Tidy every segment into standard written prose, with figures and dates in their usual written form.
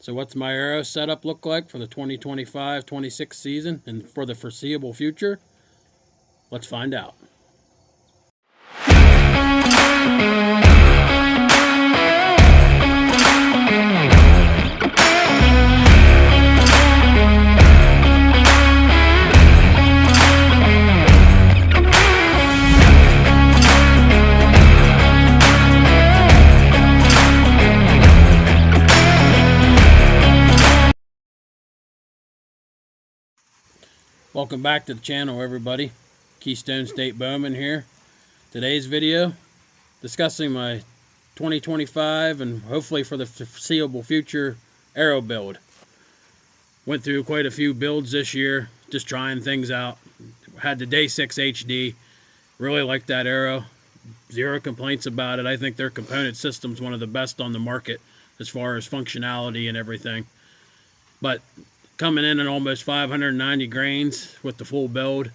So what's my arrow setup look like for the 2025-26 season and for the foreseeable future? Let's find out. Welcome back to the channel, everybody. Keystone State Bowman here. Today's video discussing my 2025 and hopefully for the foreseeable future arrow build. Went through quite a few builds this year, just trying things out. Had the Day 6 HD. Really like that arrow. Zero complaints about it. I think their component system's one of the best on the market as far as functionality and everything. But coming in at almost 590 grains with the full build.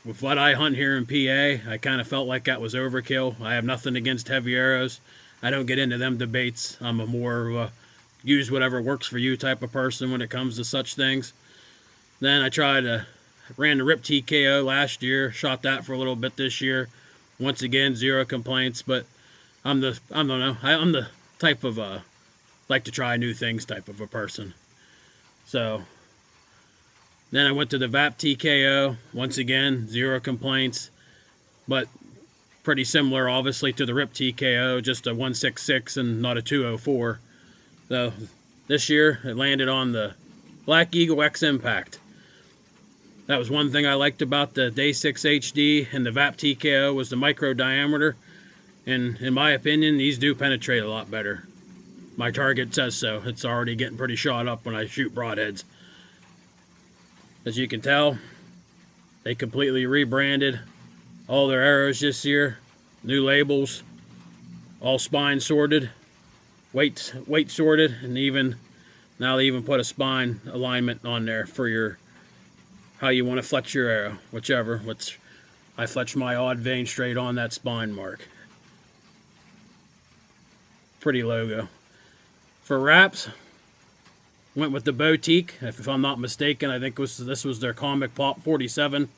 With what I hunt here in PA, I kind of felt like that was overkill. I have nothing against heavy arrows. I don't get into them debates. I'm a more use whatever works for you type of person when it comes to such things. Then I ran the Rip TKO last year, shot that for a little bit this year. Once again, zero complaints, but I'm the type of like to try new things type of a person. So then I went to the VAP TKO. Once again, zero complaints, but pretty similar obviously to the Rip TKO, just a 166 and not a 204. So this year it landed on the Black Eagle X Impact. That was one thing I liked about the Day 6 HD and the VAP TKO was the micro diameter. And in my opinion, these do penetrate a lot better. My target says so. It's already getting pretty shot up when I shoot broadheads. As you can tell, they completely rebranded all their arrows this year. New labels, all spine sorted, weight sorted, and now they even put a spine alignment on there for your how you want to fletch your arrow, whichever. I fletch my odd vein straight on that spine mark. Pretty logo. For wraps, went with the Boutique. If I'm not mistaken, I think this was their Comic Pop 47.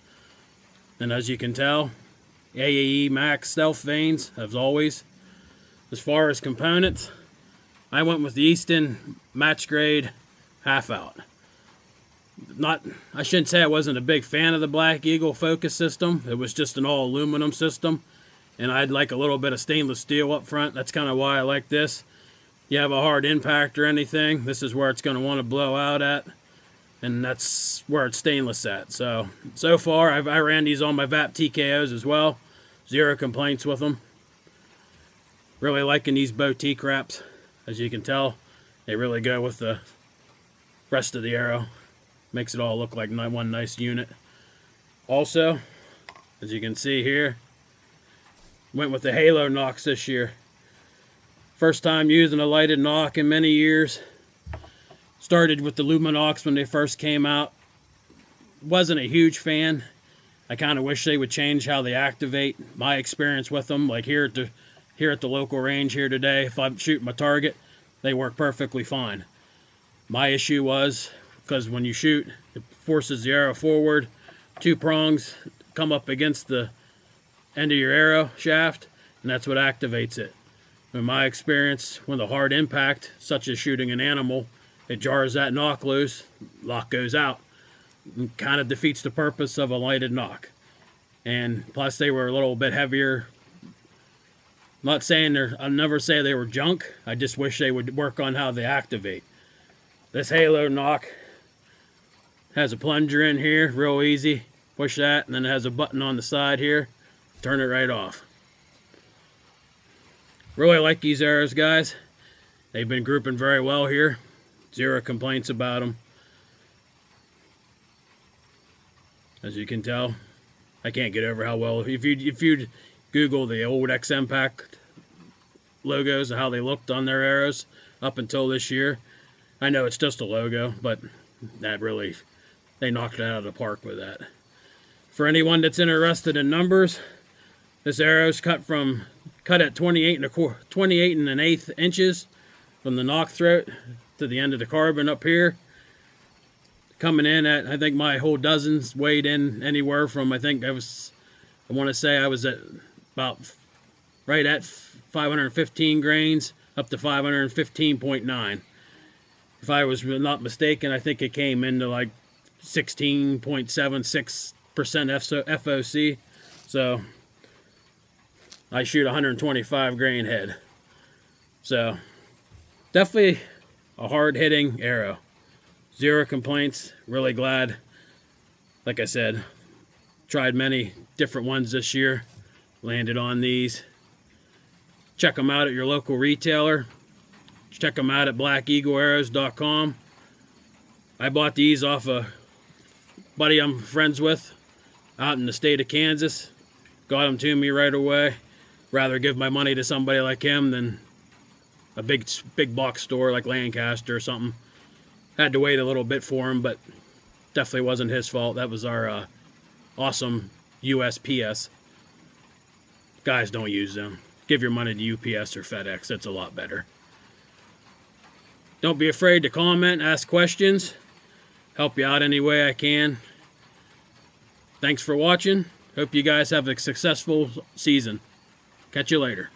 And as you can tell, AAE Max Stealth veins, as always. As far as components, I went with the Easton Match Grade Half Out. I shouldn't say I wasn't a big fan of the Black Eagle focus system. It was just an all aluminum system. And I'd like a little bit of stainless steel up front. That's kind of why I like this. You have a hard impact or anything, this is where it's going to want to blow out at, and that's where it's stainless at. So far I ran these on my VAP TKOs as well. Zero complaints with them. Really liking these Boutique wraps. As you can tell, they really go with the rest of the arrow. Makes it all look like one nice unit. Also, as you can see here, went with the Halo nocks this year. First time using a lighted nock in many years. Started with the Luminox when they first came out. Wasn't a huge fan. I kind of wish they would change how they activate. My experience with them, like here at the local range here today, if I'm shooting my target, they work perfectly fine. My issue was, because when you shoot, it forces the arrow forward. Two prongs come up against the end of your arrow shaft, and that's what activates it. In my experience, when the hard impact, such as shooting an animal, it jars that nock loose, lock goes out. And kind of defeats the purpose of a lighted nock. And plus they were a little bit heavier. Not saying I'll never say they were junk. I just wish they would work on how they activate. This Halo nock has a plunger in here, real easy. Push that, and then it has a button on the side here. Turn it right off. Really like these arrows, guys. They've been grouping very well here. Zero complaints about them. As you can tell, I can't get over how well. If you'd Google the old X Impact logos and how they looked on their arrows up until this year, I know it's just a logo, but that really, they knocked it out of the park with that. For anyone that's interested in numbers, this arrow's cut at 28 and 1/8 inches from the nock throat to the end of the carbon up here. Coming in at, I think my whole dozens weighed in anywhere from, I want to say I was at about right at 515 grains up to 515.9. If I was not mistaken, I think it came into like 16.76% FOC. So I shoot 125 grain head. So definitely a hard hitting arrow. Zero complaints. Really glad. Like I said, tried many different ones this year. Landed on these. Check them out at your local retailer. Check them out at blackeaglearrows.com. I bought these off a buddy I'm friends with out in the state of Kansas. Got them to me right away. Rather give my money to somebody like him than a big box store like Lancaster or something. Had to wait a little bit for him, but definitely wasn't his fault. That was our awesome USPS. Guys, don't use them. Give your money to UPS or FedEx. That's a lot better. Don't be afraid to comment, ask questions. Help you out any way I can. Thanks for watching. Hope you guys have a successful season. Catch you later.